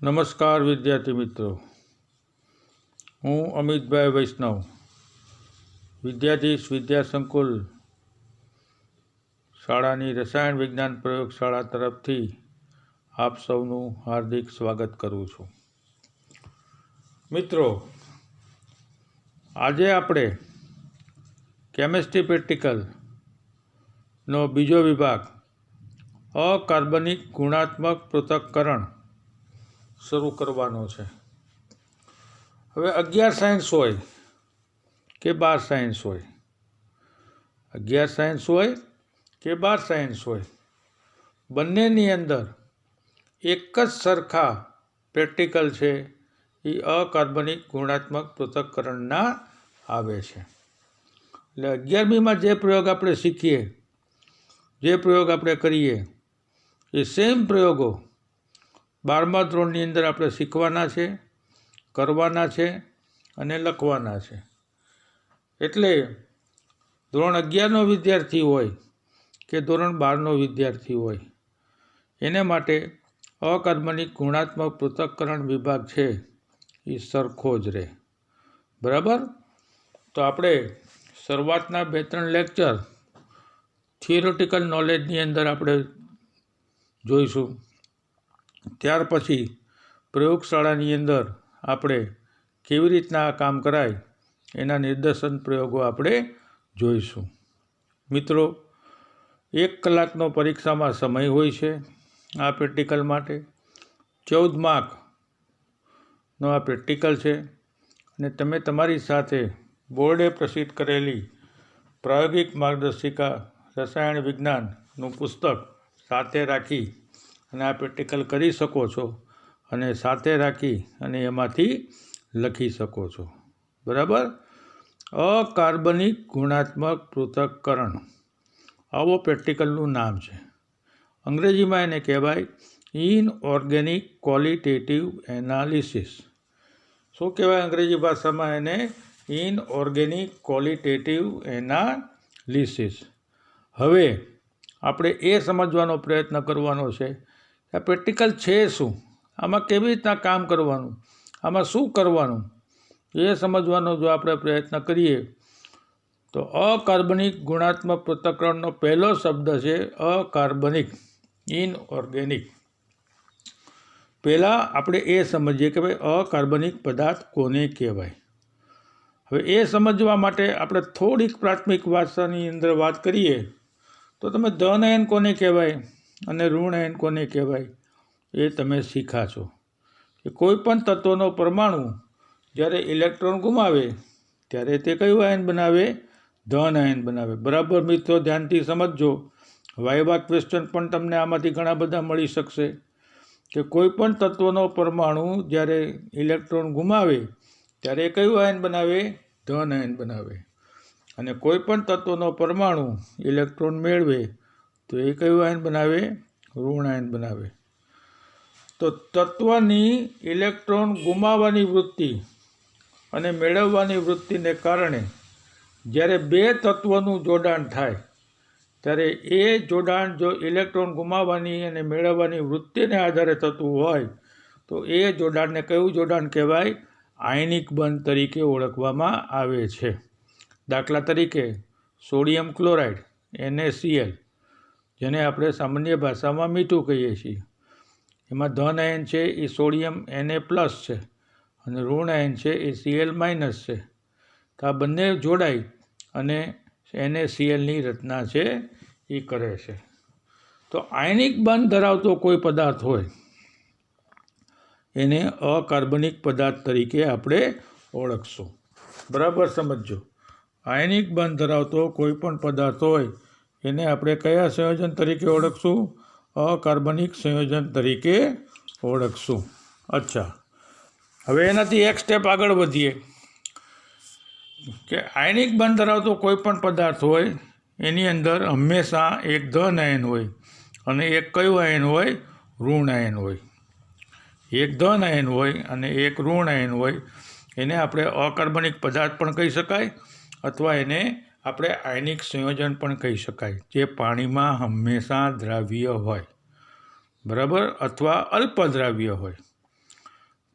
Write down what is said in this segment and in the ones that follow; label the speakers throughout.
Speaker 1: નમસ્કાર વિદ્યાર્થી મિત્રો, હું અમિતભાઈ વૈષ્ણવ વિદ્યાધીશ વિદ્યા સંકુલ શાળાની રસાયણ વિજ્ઞાન પ્રયોગશાળા તરફથી આપ સૌનું હાર્દિક સ્વાગત કરું છું. મિત્રો, આજે આપણે કેમેસ્ટ્રી પ્રેક્ટિકલનો બીજો વિભાગ અકાર્બનિક ગુણાત્મક પૃથક્કરણ શરૂ કરવાનો છે. હવે 11 સાયન્સ હોય કે 12 સાયન્સ હોય, 11 સાયન્સ હોય કે 12 સાયન્સ હોય, બંનેની અંદર એક જ સરખા પ્રેક્ટિકલ છે એ અકાર્બનિક ગુણાત્મક પૃથક્કરણના આવે છે. એટલે 11મીમાં જે પ્રયોગ આપણે શીખીએ, જે પ્રયોગ આપણે કરીએ, એ સેમ પ્રયોગો 12મા ધોરણની અંદર આપણે શીખવાના છે, કરવાના છે અને લખવાના છે. એટલે ધોરણ 11નો વિદ્યાર્થી હોય કે ધોરણ 12નો વિદ્યાર્થી હોય, એને માટે અકાર્બનિક ગુણાત્મક પૃથક્કરણ વિભાગ છે એ સરખો જ રહે. બરાબર? તો આપણે શરૂઆતના 2-3 લેક્ચર થિયોરિટિકલ નોલેજની અંદર આપણે જોઈશું. ત્યાર પછી પ્રયોગશાળાની અંદર આપણે કેવી રીતના આ કામ કરાય એના નિદર્શન પ્રયોગો આપણે જોઈશું. મિત્રો, 1 કલાકનો પરીક્ષામાં સમય હોય છે આ પ્રેક્ટિકલ માટે. 14 માર્કનો આ પ્રેક્ટિકલ છે અને તમે તમારી સાથે બોર્ડે પ્રસિદ્ધ કરેલી પ્રાયોગિક માર્ગદર્શિકા રસાયણ વિજ્ઞાનનું પુસ્તક સાથે રાખી અને આ પ્રેક્ટિકલ કરી શકો છો અને સાથે રાખી અને એમાંથી લખી શકો છો. બરાબર? અકાર્બનિક ગુણાત્મક પૃથક્કરણ આવો પ્રેક્ટિકલનું નામ છે. અંગ્રેજીમાં એને કહેવાય ઇનઓર્ગેનિક ક્વોલિટેટિવ એનાલિસિસ. શું કહેવાય અંગ્રેજી ભાષામાં એને? Inorganic qualitative analysis. હવે આપણે એ સમજવાનો પ્રયત્ન કરવાનો છે આ પ્રેક્ટિકલ છે શું, આમાં કેવી રીતના કામ કરવાનું, આમાં શું કરવાનું એ સમજવાનો જો આપણે પ્રયત્ન કરીએ તો અકાર્બનિક ગુણાત્મક પૃથક્કરણનો પહેલો શબ્દ છે અકાર્બનિક, ઇનઓર્ગેનિક. પહેલાં આપણે એ સમજીએ કે ભાઈ અકાર્બનિક પદાર્થ કોને કહેવાય. હવે એ સમજવા માટે આપણે થોડીક પ્રાથમિક ભાષાની અંદર વાત કરીએ તો તમે ધન આયન કોને કહેવાય અને ઋણ આયન કોને કહેવાય એ તમે શીખા છો. કે કોઈ પણ તત્વનો પરમાણુ જ્યારે ઇલેક્ટ્રોન ગુમાવે ત્યારે તે કયું આયન બનાવે? ધન આયન બનાવે. બરાબર મિત્રો, ધ્યાનથી સમજજો. વાયવા ક્વેશ્ચન પણ તમને આમાંથી ઘણા બધા મળી શકશે. કે કોઈ પણ તત્વનો પરમાણુ જ્યારે ઇલેક્ટ્રોન ગુમાવે ત્યારે કયું આયન બનાવે? ધન આયન બનાવે. અને કોઈ પણ તત્વનો પરમાણુ ઇલેક્ટ્રોન મેળવે તો એ કયું આયન બનાવે? ઋણ આયન બનાવે. તો તત્વની ઇલેક્ટ્રોન ગુમાવવાની વૃત્તિ અને મેળવવાની વૃત્તિને કારણે જ્યારે 2 તત્વોનું જોડાણ થાય ત્યારે એ જોડાણ જો ઇલેક્ટ્રોન ગુમાવવાની અને મેળવવાની વૃત્તિને આધારે થતું હોય તો એ જોડાણને કયું જોડાણ કહેવાય? આયનિક બંધ તરીકે ઓળખવામાં આવે છે. દાખલા તરીકે સોડિયમ ક્લોરાઇડ NaCl, જેને આપણે સામાન્ય ભાષામાં મીઠું કહીએ છીએ, એમાં ધન આયન છે એ સોડિયમ Na+ છે અને ઋણ આયન છે એ Cl- છે. તો આ બંને જોડાઈ અને NaClની રચના છે એ કરે છે. તો આયનિક બંધ ધરાવતો કોઈ પદાર્થ હોય એને અકાર્બનિક પદાર્થ તરીકે આપણે ઓળખશું. બરાબર સમજો. આયનિક બંધ ધરાવતો કોઈ પણ પદાર્થ હોય એને આપણે કયા સંયોજન તરીકે ઓળખશું? અકાર્બનિક સંયોજન તરીકે ઓળખશું. અચ્છા, હવે એનાથી એક સ્ટેપ આગળ વધીએ કે આયનિક બંધ ધરાવતો કોઈ પણ પદાર્થ હોય એની અંદર હંમેશા એક ધન આયન હોય અને એક કયું આયન હોય? ઋણ આયન હોય. એક ધન આયન હોય અને એક ઋણ આયન હોય. એને આપણે અકાર્બનિક પદાર્થ પણ કહી શકાય અથવા એને આપણે આયનિક સંયોજન પણ કહી શકાય, જે પાણીમાં હંમેશા દ્રાવ્ય હોય. બરાબર? અથવા અલ્પ દ્રાવ્ય હોય.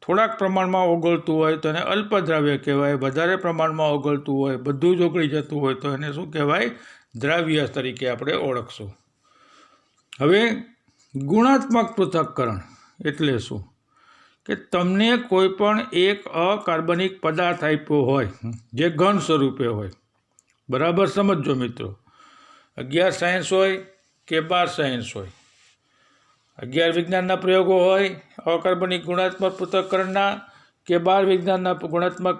Speaker 1: થોડાક પ્રમાણમાં ઓગળતું હોય તો એને અલ્પદ્રાવ્ય કહેવાય, વધારે પ્રમાણમાં ઓગળતું હોય, બધું જ ઓગળી જતું હોય તો એને શું કહેવાય? દ્રાવ્ય તરીકે આપણે ઓળખશું. હવે ગુણાત્મક પૃથક્કરણ એટલે શું? કે તમને કોઈ પણ એક અકાર્બનિક પદાર્થ આપ્યો હોય જે ઘન સ્વરૂપે હોય, બરાબર સમજો મિત્રો. 11 સાયન્સ હોય કે 12 સાયન્સ હોય, 11 વિજ્ઞાનના પ્રયોગો હોય અકાર્બનિક ગુણાત્મક પૃથક્કરણના કે 12 વિજ્ઞાનના ગુણાત્મક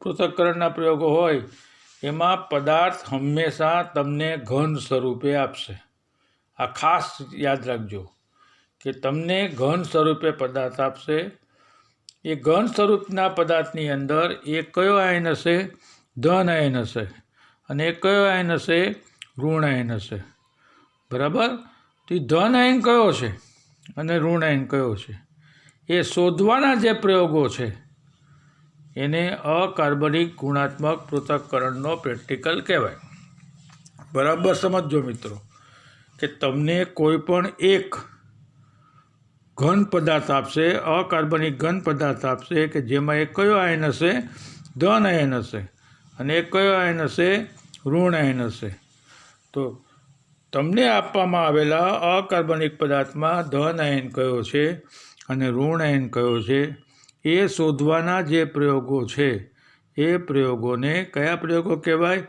Speaker 1: પૃથક્કરણના પ્રયોગો હોય, એમાં પદાર્થ હંમેશા તમને ઘન સ્વરૂપે આપશે. આ ખાસ યાદ રાખજો કે તમને ઘન સ્વરૂપે પદાર્થ આપશે. એ ઘન સ્વરૂપના પદાર્થની અંદર એક કયો આયન હશે? ધન આયન હશે. અને એક કયો આયન હશે? ઋણ આયન હશે. બરાબર? તો એ ધન આયન કયો છે અને ઋણ આયન કયો છે એ શોધવાના જે પ્રયોગો છે એને અકાર્બનિક ગુણાત્મક પૃથક્કરણનો પ્રેક્ટિકલ કહેવાય. બરાબર સમજો મિત્રો કે તમને કોઈ પણ એક ઘન પદાર્થ આપશે, અકાર્બનિક ઘન પદાર્થ આપશે કે જેમાં એક કયો આયન હશે? ધન આયન હશે. અને એક કયો આયન હશે? ઋણ આયન હશે. તો તમને આપવામાં આવેલા અકાર્બનિક પદાર્થમાં ધન આયન કયો છે અને ઋણ આયન કયો છે એ શોધવાના જે પ્રયોગો છે એ પ્રયોગોને કયા પ્રયોગો કહેવાય?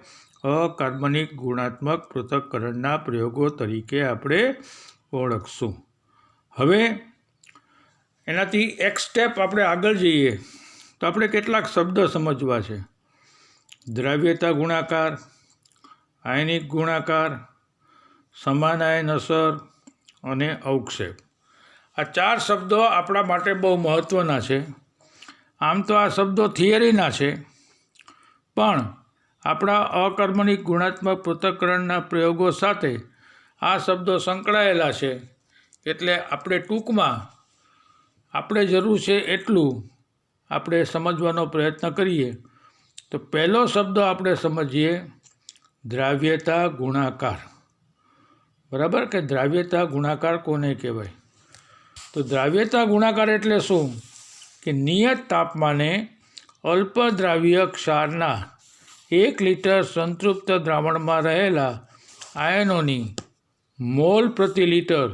Speaker 1: અકાર્બનિક ગુણાત્મક પૃથક્કરણના પ્રયોગો તરીકે આપણે ઓળખશું. હવે એનાથી એક સ્ટેપ આપણે આગળ જઈએ તો આપણે કેટલાક શબ્દ સમજવા છે. દ્રાવ્યતા ગુણાકાર, આયનિક ગુણાકાર, સમાન આયન અસર અને અવક્ષેપ. આ 4 શબ્દો આપણા માટે બહુ મહત્ત્વના છે. આમ તો આ શબ્દો થિયરીના છે, પણ આપણા અકાર્બનિક ગુણાત્મક પૃથક્કરણના પ્રયોગો સાથે આ શબ્દો સંકળાયેલા છે. એટલે આપણે ટૂંકમાં આપણે જરૂર છે એટલું આપણે સમજવાનો પ્રયત્ન કરીએ. તો પહેલો શબ્દ આપણે સમજીએ દ્રાવ્યતા ગુણાકાર. બરાબર? કે દ્રાવ્યતા ગુણાકાર કોને કહેવાય? તો દ્રાવ્યતા ગુણાકાર એટલે શું? કે નિયત તાપમાને અલ્પદ્રાવ્ય ક્ષારના 1 લિટર સંતૃપ્ત દ્રાવણમાં રહેલા આયનોની મોલ પ્રતિ લિટર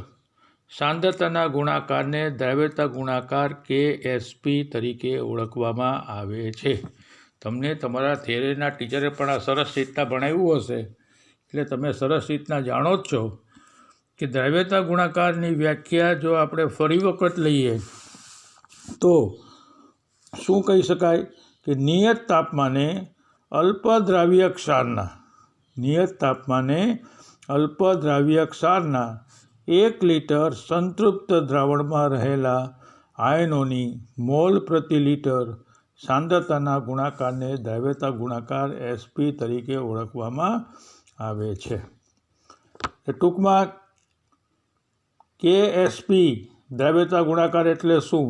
Speaker 1: સાંદ્રતાના ગુણાકારને દ્રાવ્યતા ગુણાકાર KSP તરીકે ઓળખવામાં આવે છે. તમને તમારા થિયરીના ટીચરે પણ આ સરસ રીતના ભણાવ્યું હશે એટલે તમે સરસ રીતના જાણો જ છો કે દ્રાવ્યતા ગુણાકારની વ્યાખ્યા જો આપણે ફરી વખત લઈએ તો શું કહી શકાય? કે નિયત તાપમાને અલ્પદ્રાવ્ય ક્ષારના 1 લિટર સંતૃપ્ત દ્રાવણમાં રહેલા આયનોની મોલ પ્રતિ લિટર સાંદ્રતાના ગુણાકારને દ્રાવ્યતા ગુણાકાર SP તરીકે ઓળખવામાં આવે છે. ટૂંકમાં KSP દ્રાવ્યતા ગુણાકાર એટલે શું?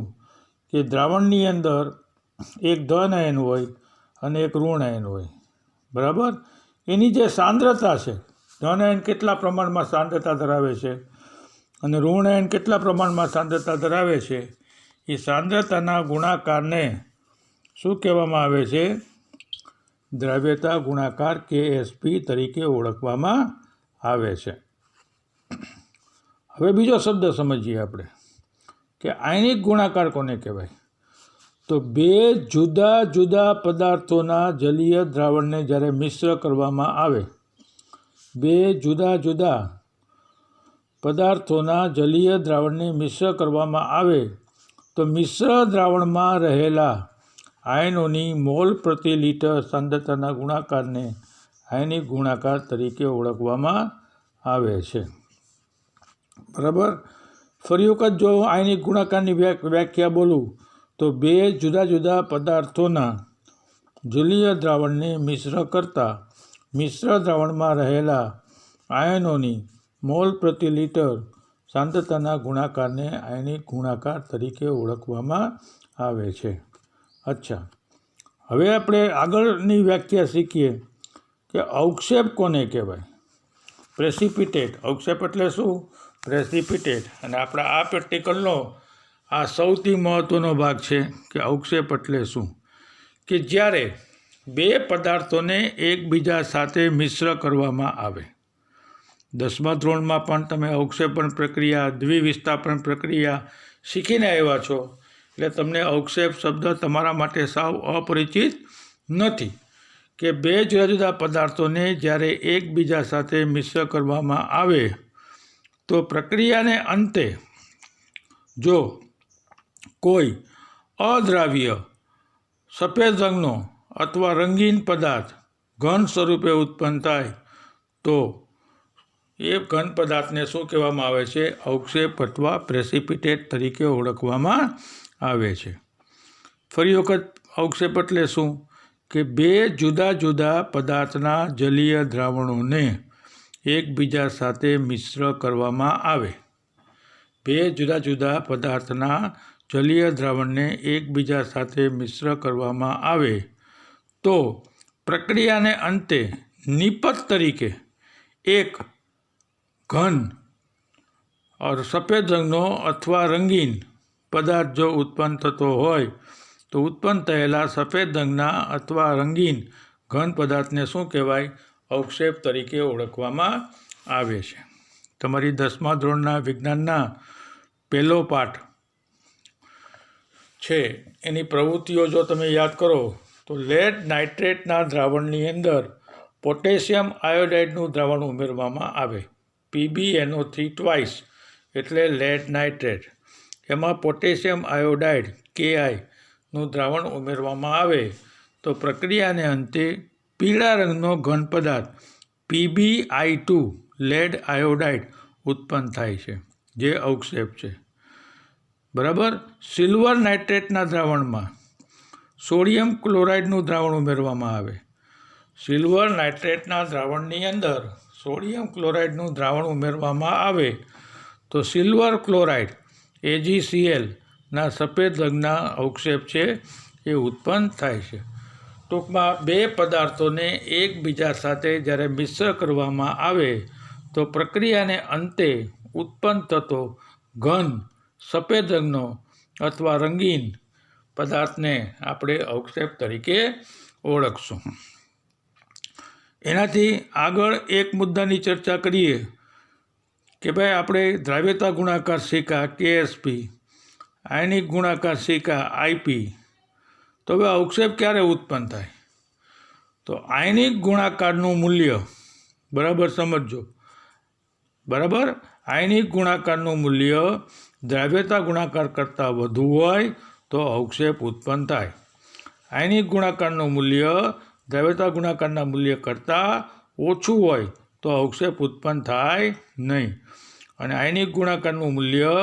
Speaker 1: કે દ્રાવણની અંદર એક ધન આયન હોય અને એક ઋણ આયન હોય. બરાબર? એની જે સાંદ્રતા છે, ધન આયન કેટલા પ્રમાણમાં સાંદ્રતા ધરાવે છે અને ઋણ આયન કેટલા પ્રમાણમાં સાંદ્રતા ધરાવે છે, એ સાંદ્રતાના ગુણાકારને શું કહેવામાં આવે છે? દ્રાવ્યતા ગુણાકાર KSP તરીકે ઓળખવામાં આવે છે. હવે બીજો શબ્દ સમજીએ આપણે કે આયનિક ગુણાકાર કોને કહેવાય? તો 2 જુદા જુદા પદાર્થોના જલીય દ્રાવણને જ્યારે મિશ્ર કરવામાં આવે, 2 જુદા જુદા પદાર્થોના જલીય દ્રાવણને મિશ્ર કરવામાં આવે તો મિશ્ર દ્રાવણમાં રહેલા આયનોની મોલ પ્રતિ લિટર સાંદ્રતાના ગુણાકારને આયનિક ગુણાકાર તરીકે ઓળખવામાં આવે છે. બરાબર? ફરી વખત જો આયનિક ગુણાકારની વ્યાખ્યા બોલું તો 2 જુદા જુદા પદાર્થોના જલીય દ્રાવણને મિશ્ર કરતા મિશ્ર દ્રાવણમાં રહેલા આયનોની મોલ પ્રતિ લિટર સાંદ્રતાના ગુણાકારને આયનિક ગુણાકાર તરીકે ઓળખવામાં આવે છે. અચ્છા, હવે આપણે આગળની વ્યાખ્યા શીખીએ કે અવક્ષેપ કોને કહેવાય? પ્રેસિપિટેટ. અવક્ષેપ એટલે શું? પ્રેસિપિટેટ. અને આપણા આ પ્રેક્ટિકલનો આ સૌથી મહત્ત્વનો ભાગ છે કે અવક્ષેપ એટલે શું, કે જ્યારે બે પદાર્થોને એકબીજા સાથે મિશ્ર કરવામાં આવે. 10મા ધોરણમાં પણ તમે અવક્ષેપણ પ્રક્રિયા, દ્વિવિસ્થાપન પ્રક્રિયા શીખીને આવ્યા છો, એટલે તમને અવક્ષેપ શબ્દ તમારા માટે સાવ અપરિચિત નથી. કે બે જુદા જુદા પદાર્થોને જ્યારે એકબીજા સાથે મિશ્ર કરવામાં આવે તો પ્રક્રિયાને અંતે જો કોઈ અદ્રાવ્ય સફેદ રંગનો અથવા રંગીન પદાર્થ ઘન સ્વરૂપે ઉત્પન્ન થાય તો એ ઘન પદાર્થને શું કહેવામાં આવે છે? અવક્ષેપ અથવા પ્રેસિપિટેટ તરીકે ઓળખવામાં આવે છે. ફરી વખત અવક્ષેપ એટલે શું? કે બે જુદા જુદા પદાર્થના જલીય દ્રાવણોને એકબીજા સાથે મિશ્ર કરવામાં આવે. બે જુદા જુદા પદાર્થના જલીય દ્રાવણને એકબીજા સાથે મિશ્ર કરવામાં આવે તો પ્રક્રિયાને અંતે નિપજ તરીકે એક ઘન સફેદ રંગનો અથવા રંગીન પદાર્થ જો ઉત્પન્ન થતો હોય તો ઉત્પન્ન થયેલા સફેદ રંગના અથવા રંગીન ઘન પદાર્થને શું કહેવાય? અવક્ષેપ તરીકે ઓળખવામાં આવે છે. તમારી 10મા ધોરણના વિજ્ઞાનના પહેલો પાઠ છે એની પ્રવૃત્તિઓ જો તમે યાદ કરો તો લેડ નાઇટ્રેટના દ્રાવણની અંદર પોટેશિયમ આયોડાઇડનું દ્રાવણ ઉમેરવામાં આવે. PbNO3 ટ્વાઇસ એટલે લેડ નાઇટ્રેટ. એમાં પોટેશિયમ આયોડાઇડ KI નું દ્રાવણ ઉમેરવામાં આવે તો પ્રક્રિયાને અંતે પીળા રંગનો ઘન પદાર્થ PbI2 લેડ આયોડાઇડ ઉત્પન્ન થાય છે, જે અવક્ષેપ છે. બરાબર. સિલ્વર નાઇટ્રેટના દ્રાવણમાં સોડિયમ ક્લોરાઇડનું દ્રાવણ ઉમેરવામાં આવે. સિલ્વર નાઇટ્રેટના દ્રાવણની અંદર સોડિયમ ક્લોરાઇડનું દ્રાવણ ઉમેરવામાં આવે તો સિલ્વર ક્લોરાઇડ AgCl ના સફેદ રંગના અવક્ષેપ છે એ ઉત્પન્ન થાય છે. ટૂંકમાં બે પદાર્થોને એકબીજા સાથે જ્યારે મિશ્ર કરવામાં આવે તો પ્રક્રિયાને અંતે ઉત્પન્ન થતો ઘન સફેદ રંગનો અથવા રંગીન પદાર્થને આપણે અવક્ષેપ તરીકે ઓળખશું. એનાથી આગળ એક મુદ્દાની ચર્ચા કરીએ કે ભાઈ આપણે દ્રાવ્યતા ગુણાકાર સિક્કા KSP, આયનિક ગુણાકાર સિક્કા IP, તો હવે અવક્ષેપ ક્યારે ઉત્પન્ન થાય? તો આયનિક ગુણાકારનું મૂલ્ય બરાબર સમજો. બરાબર. આયનિક ગુણાકારનું મૂલ્ય દ્રાવ્યતા ગુણાકાર કરતાં વધુ હોય તો અવક્ષેપ ઉત્પન્ન થાય. આયનિક ગુણાકારનું મૂલ્ય દ્રાવ્યતા ગુણાકારના મૂલ્ય કરતાં ઓછું હોય તો અવક્ષેપ ઉત્પન્ન થાય નહીં. અને આયનિક ગુણાકારનું મૂલ્ય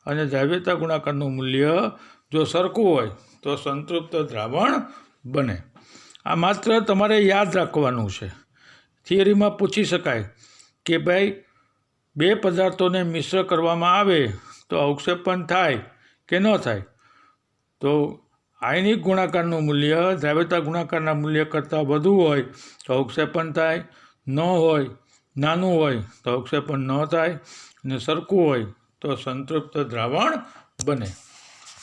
Speaker 1: અને દ્રાવ્યતા ગુણાકારનું મૂલ્ય જો સરખું હોય તો સંતૃપ્ત દ્રાવણ બને. આ માત્ર તમારે યાદ રાખવાનું છે. થિયરીમાં પૂછી શકાય કે ભાઈ બે પદાર્થોને મિશ્ર કરવામાં આવે તો અવક્ષેપ પણ થાય કે ન થાય? તો આયનિક ગુણાકારનું મૂલ્ય દ્રાવ્યતા ગુણાકારના મૂલ્ય કરતાં વધુ હોય તો અવક્ષેપ પણ થાય, ન હોય, નાનું હોય તો અવક્ષેપ પણ ન થાય, અને સરખું હોય તો સંતૃપ્ત દ્રાવણ બને.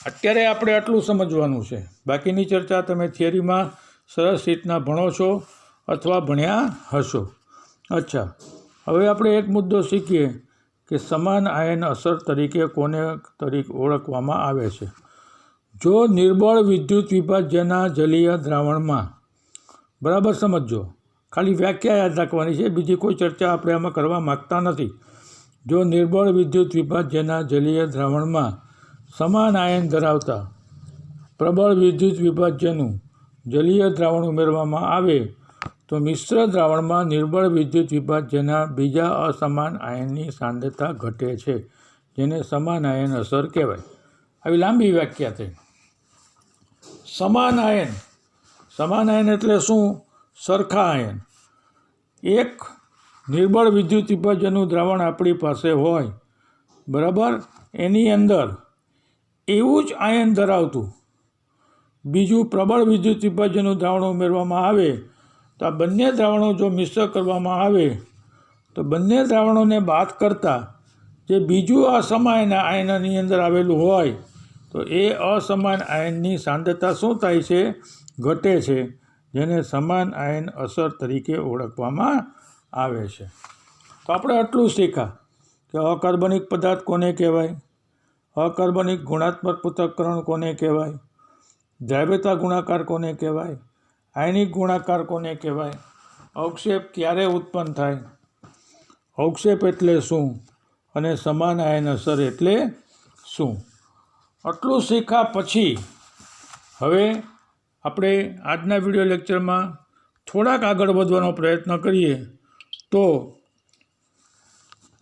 Speaker 1: અત્યારે આપણે આટલું સમજવાનું છે. બાકીની ચર્ચા તમે થિયરીમાં સરસ રીતના ભણો છો અથવા ભણ્યા હશો. અચ્છા, હવે આપણે એક મુદ્દો શીખીએ કે સમાન આયન અસર તરીકે કોને ઓળખવામાં આવે છે. જો નિર્બળ વિદ્યુત વિભાજ્યના જલીય દ્રાવણમાં, બરાબર સમજો, ખાલી વ્યાખ્યા યાદ રાખવાની છે, બીજી કોઈ ચર્ચા આપણે આમાં કરવા માગતા નથી. જો નિર્બળ વિદ્યુત વિભાજ્યના જલીય દ્રાવણમાં સમાન આયન ધરાવતા પ્રબળ વિદ્યુત વિભાજ્યનું જલીય દ્રાવણ ઉમેરવામાં આવે તો મિશ્ર દ્રાવણમાં નિર્બળ વિદ્યુત વિભાજ્યના બીજા અસમાન આયનની સાંદ્રતા ઘટે છે, જેને સમાન આયન અસર કહેવાય. આવી લાંબી વ્યાખ્યા થઈ. સમાન આયન એટલે શું? સરખા આયન. એક નિર્બળ વિદ્યુત વિભાજનનું દ્રાવણ આપણી પાસે હોય, બરાબર, એની અંદર એવું જ આયન ધરાવતું બીજું પ્રબળ વિદ્યુત વિભાજનનું દ્રાવણ ઉમેરવામાં આવે તો આ બંને દ્રાવણો જો મિશ્ર કરવામાં આવે તો બંને દ્રાવણોને બાદ કરતાં જે બીજું અસમાન આયનની અંદર આવેલું હોય તો એ અસમાન આયનની સાંદ્રતા શું થાય છે? ઘટે છે, જેને સમાન આયન અસર તરીકે ઓળખવામાં આવે છે. તો આપણે આટલું શીખ્યા કે અકાર્બનિક પદાર્થ કોને કહેવાય, અકાર્બનિક ગુણાત્મક પૃથક્કરણ કોને કહેવાય, દ્રાવ્યતા ગુણાકાર કોને કહેવાય, આયનિક ગુણાકાર કોને કહેવાય, અવક્ષેપ ક્યારે ઉત્પન્ન થાય, અવક્ષેપ એટલે શું, અને સમાન આયન અસર એટલે શું. આટલું શીખ્યા પછી હવે આપણે આજના વિડીયો લેક્ચરમાં થોડાક આગળ વધવાનો પ્રયત્ન કરીએ. તો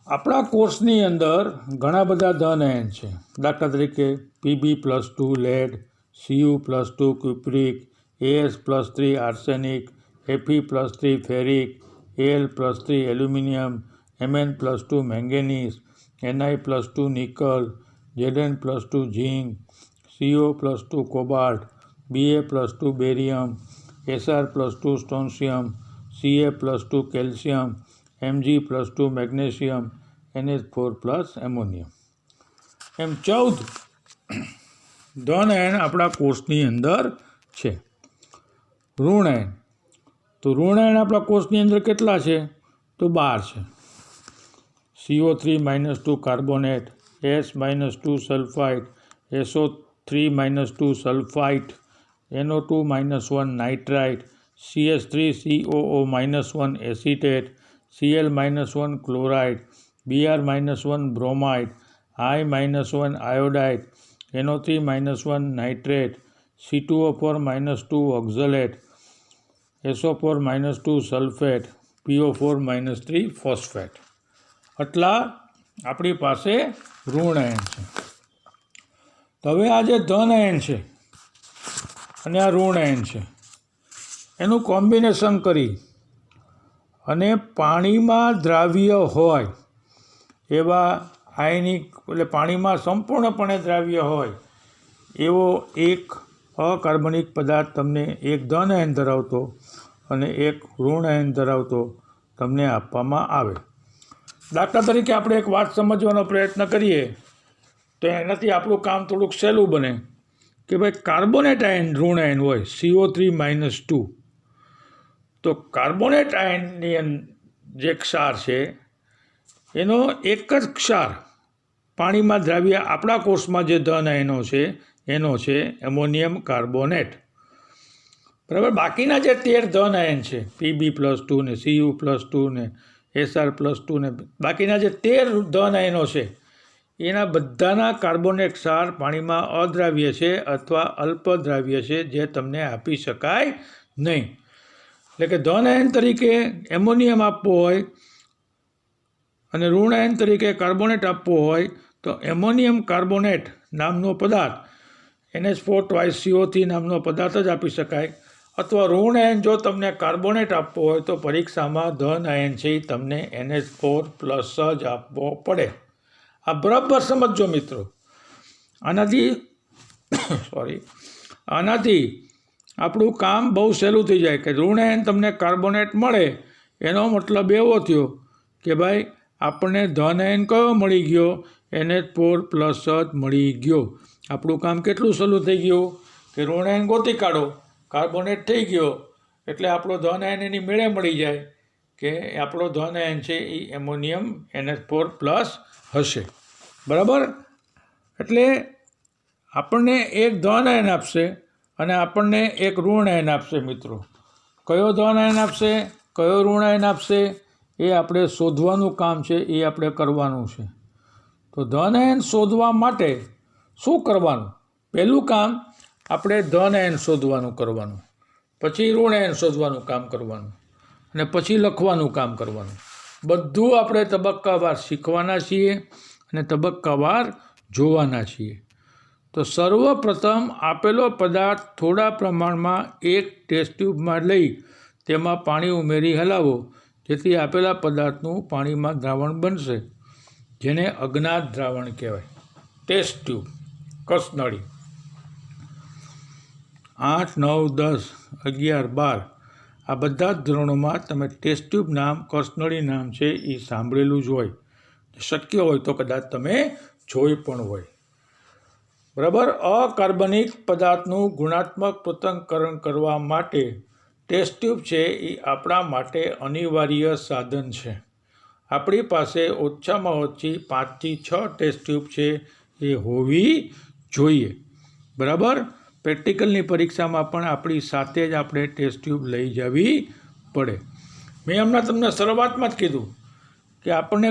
Speaker 1: આપણા કોર્સની અંદર ઘણા બધા ધન આયન છે. દાખલા તરીકે Pb+2 lead, Cu+2 cupric, As+3 arsenic, Fe+3 ferric, Al+3 aluminium, Mn+2 manganese, Ni+2 nickel, Zn+2 zinc, Co+2 cobalt, Ba+2 barium, Sr+2 strontium, Ca+2 calcium, Mg+2 magnesium, NH4+ ammonium. એમ 14 ધન આયન આપણા કોષની અંદર છે. ઋણ આયન, તો ઋણ આયન આપણા કોષની અંદર કેટલા છે? તો 12 છે. CO3-2 carbonate, S-2 sulphide, SO3-2 સલ્ફાઇટ, NO2-1 nitrite, CH3COO-1 acetate, Cl-1 chloride, Br-1 bromide, I-1 iodide, NO3-1 nitrate, C2O4-2 ઓક્ઝલેટ, SO4-2 sulphate, PO4-3 phosphate. આટલા આપણી પાસે ઋણ આયન છે. તો હવે આ જે ધન આયન છે અને આ ઋણ આયન છે એનું કોમ્બિનેશન કરી અને પાણીમાં દ્રાવ્ય હોય એવા આયનિક, એટલે પાણીમાં સંપૂર્ણપણે દ્રાવ્ય હોય એવો એક અકાર્બનિક પદાર્થ તમને એક ધન આયન ધરાવતો અને એક ઋણ આયન ધરાવતો તમને આપવામાં આવે. દાખલા તરીકે આપણે એક વાત સમજવાનો પ્રયત્ન કરીએ તો એનાથી આપણું કામ થોડુંક સહેલું બને કે ભાઈ કાર્બોનેટ આયન ઋણ આયન હોય CO3-2, તો કાર્બોનેટ આયનની જે ક્ષાર છે એનો એક જ ક્ષાર પાણીમાં દ્રાવ્ય આપણા કોષમાં જે ધન આયનો છે એનો છે એમોનિયમ કાર્બોનેટ. બરાબર. બાકીના જે 13 ધન આયન છે Pb+2 ને Cu+2 ને Sr+2 ને બાકીના જે 13 ધન આયનો છે એના બધાના કાર્બોનેટ ક્ષાર પાણીમાં અદ્રાવ્ય છે અથવા અલ્પદ્રાવ્ય છે, જે તમને આપી શકાય નહીં. એટલે કે ધન આયન તરીકે એમોનિયમ આપવો હોય અને ઋણ આયન તરીકે કાર્બોનેટ આપવો હોય તો એમોનિયમ કાર્બોનેટ નામનો પદાર્થ NH4CO3 નામનો પદાર્થ જ આપી શકાય. અથવા ઋણ આયન જો તમને કાર્બોનેટ આપવો હોય તો પરીક્ષામાં ધન આયન છે એ તમને NH4+ જ આપવો પડે. આ બરાબર સમજો મિત્રો. આનાથી આપણું કામ બહુ સહેલું થઈ જાય કે ઋણ આયન તમને કાર્બોનેટ મળે એનો મતલબ એવો થયો કે ભાઈ આપણને ધન આયન કયો મળી ગયો? NH4+ જ મળી ગયો. આપણું કામ કેટલું સહેલું થઈ ગયું કે ઋણ આયન ગોતી કાઢો, કાર્બોનેટ થઈ ગયો એટલે આપણો ધન આયન એની મેળે મળી જાય કે આપણો ધન આયન છે એ એમોનિયમ NH4+ હશે. બરાબર. એટલે આપણને એક ધન આયન આપશે અને આપણને એક ઋણ આયન આપશે. મિત્રો, કયો ધન આયન આપશે, કયો ઋણ આયન આપશે એ આપણે શોધવાનું કામ છે, એ આપણે કરવાનું છે. તો ધન આયન શોધવા માટે શું કરવાનું? પહેલું કામ આપણે ધન આયન શોધવાનું કરવાનું, પછી ઋણ આયન શોધવાનું કામ કરવાનું અને પછી લખવાનું કામ કરવાનું. બધું આપણે તબક્કાવાર શીખવાના છીએ અને તબક્કાવાર જોવાના છીએ. તો સર્વપ્રથમ આપેલો પદાર્થ થોડા પ્રમાણમાં એક ટેસ્ટ ટ્યુબમાં લઈ તેમાં પાણી ઉમેરી હલાવો, જેથી આપેલા પદાર્થનું પાણીમાં દ્રાવણ બનશે, જેને અજ્ઞાત દ્રાવણ કહેવાય. Test tube, કસનળી. 8, 9, 10, 11, 12 આ બધા જ ધોરણોમાં તમે ટેસ્ટ ટ્યુબ નામ, કસનળી નામ છે એ સાંભળેલું જ હોય. શક્ય હોય તો કદાચ તમે જોઈ પણ હોય. બરાબર. અકાર્બનિક પદાર્થનું ગુણાત્મક પૃથ્થકરણ કરવા માટે ટેસ્ટ ટ્યુબ છે એ આપણા માટે અનિવાર્ય સાધન છે. આપણી પાસે ઓછામાં ઓછી 5 થી 6 ટેસ્ટ ટ્યુબ છે એ હોવી જોઈએ. બરાબર. પ્રેક્ટિકલની પરીક્ષામાં પણ આપણી સાથે જ આપણે ટેસ્ટ ટ્યુબ લઈ જવી પડે. મેં હમણાં તમને શરૂઆતમાં જ કીધું કે આપણને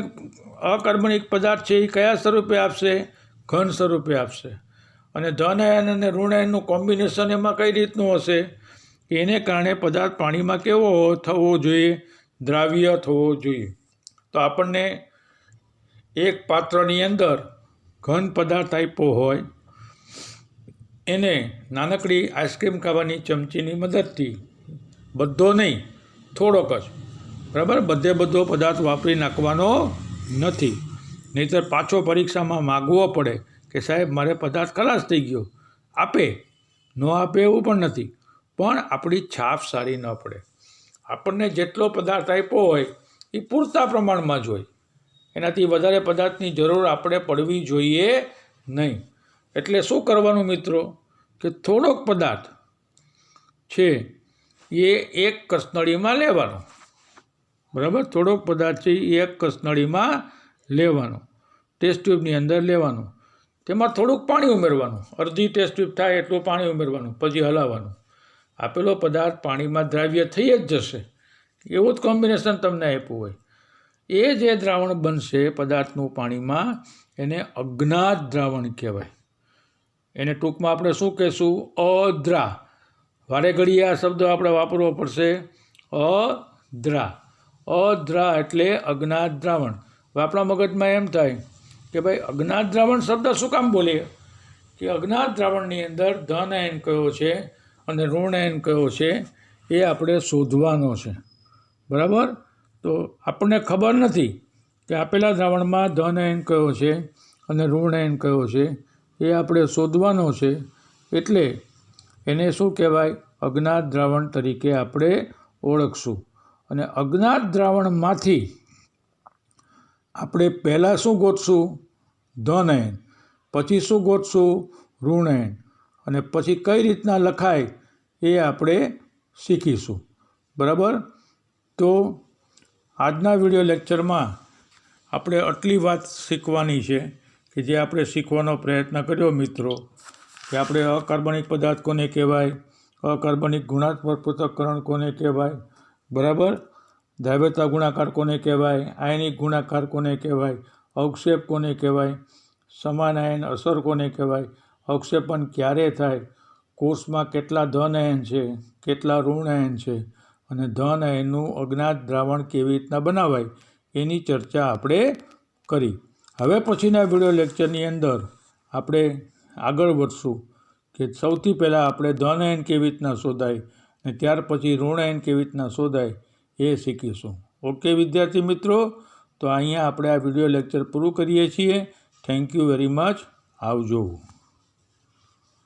Speaker 1: અકાર્બનિક પદાર્થ છે એ કયા સ્વરૂપે આપશે? ઘન સ્વરૂપે આપશે. અને ધન આયન અને ઋણ આયનનું કોમ્બિનેશન એમાં કઈ રીતનું હશે? એને કારણે પદાર્થ પાણીમાં કેવો થવો જોઈએ? દ્રાવ્ય થવો જોઈએ. તો આપણને એક પાત્રની અંદર ઘન પદાર્થ આપ્યો હોય, એને નાનકડી આઈસ્ક્રીમ ખાવાની ચમચીની મદદથી, બધો નહીં, થોડોક જ, બરાબર, બધો પદાર્થ વાપરી નાખવાનો નથી. નહીંતર પાછો પરીક્ષામાં માગવો પડે કે સાહેબ મારે પદાર્થ ખલાસ થઈ ગયો. આપે ન આપે એવું પણ નથી, પણ આપણી છાપ સારી ન પડે. આપણને જેટલો પદાર્થ આપ્યો હોય એ પૂરતા પ્રમાણમાં જ હોય. એનાથી વધારે પદાર્થની જરૂર આપણે પડવી જોઈએ નહીં. એટલે શું કરવાનું મિત્રો કે થોડોક પદાર્થ છે એ એક કસનળીમાં લેવાનો. બરાબર. થોડોક પદાર્થ છે એ એક કસનળીમાં લેવાનો, ટેસ્ટ ટ્યુબની અંદર લેવાનો. તેમાં થોડુંક પાણી ઉમેરવાનું, અડધી ટેસ્ટ ટ્યુબ થાય એટલું પાણી ઉમેરવાનું, પછી હલાવવાનું. આપેલો પદાર્થ પાણીમાં દ્રાવ્ય થઈ જ જશે. એવું જ કોમ્બિનેશન તમને આપ્યું હોય. એ જે દ્રાવણ બનશે પદાર્થનું પાણીમાં એને અજ્ઞાત દ્રાવણ કહેવાય. એને ટૂંકમાં આપણે શું કહેશું? અદ્રા. વારે ઘડીએ આ શબ્દ આપણે વાપરવો પડશે. અદ્રા. અદ્રા એટલે અજ્ઞાત દ્રાવણ. હવે આપણા મગજમાં એમ થાય કે ભાઈ અજ્ઞાત દ્રાવણ શબ્દ શું કામ બોલીએ? કે અજ્ઞાત દ્રાવણની અંદર ધન આયન કયો છે અને ઋણ આયન કયો છે એ આપણે શોધવાનો છે. બરાબર. તો આપણને ખબર નથી કે આપેલા દ્રાવણમાં ધન આયન કયો છે અને ઋણ આયન કયો છે, એ આપણે શોધવાનો છે. એટલે એને શું કહેવાય? અજ્ઞાત દ્રાવણ તરીકે આપણે ઓળખશું. અને અજ્ઞાત દ્રાવણમાંથી આપણે પહેલાં શું ગોતશું? ધન આયન. પછી શું ગોતશું? ઋણ આયન. અને પછી કઈ રીતના લખાય એ આપણે શીખીશું. બરાબર. તો આજના વિડીયો લેક્ચરમાં આપણે આટલી વાત શીખવાની છે કે જે આપણે શીખવાનો પ્રયત્ન કર્યો મિત્રો, કે આપણે અકાર્બનિક પદાર્થ કોને કહેવાય, અકાર્બનિક ગુણાત્મક પૃથ્થકરણ કોને કહેવાય, બરાબર, દ્રાવ્યતા ગુણાકાર કોને કહેવાય, આયનિક ગુણાકાર કોને કહેવાય, અવક્ષેપ કોને કહેવાય, સમાન આયન અસર કોને કહેવાય, અવક્ષેપન ક્યારે થાય, કોષમાં કેટલા ધન આયન છે, કેટલા ઋણ આયન છે, અને ધન આયનનું અજ્ઞાત દ્રાવણ કેવી રીતના બનાવાય એની ચર્ચા આપણે કરી. હવે પછીના વિડીયો લેક્ચરની અંદર આપણે આગળ વધશું કે સૌથી પહેલાં આપણે ધન આયન કેવી રીતના શોધાય અને ત્યાર પછી ઋણ આયન કેવી રીતના શોધાય એ શીખીશું. ઓકે વિદ્યાર્થી મિત્રો, તો અહીંયા આપણે આ વિડીયો લેક્ચર પૂરું કરીએ છીએ. Thank you very much. આવજો.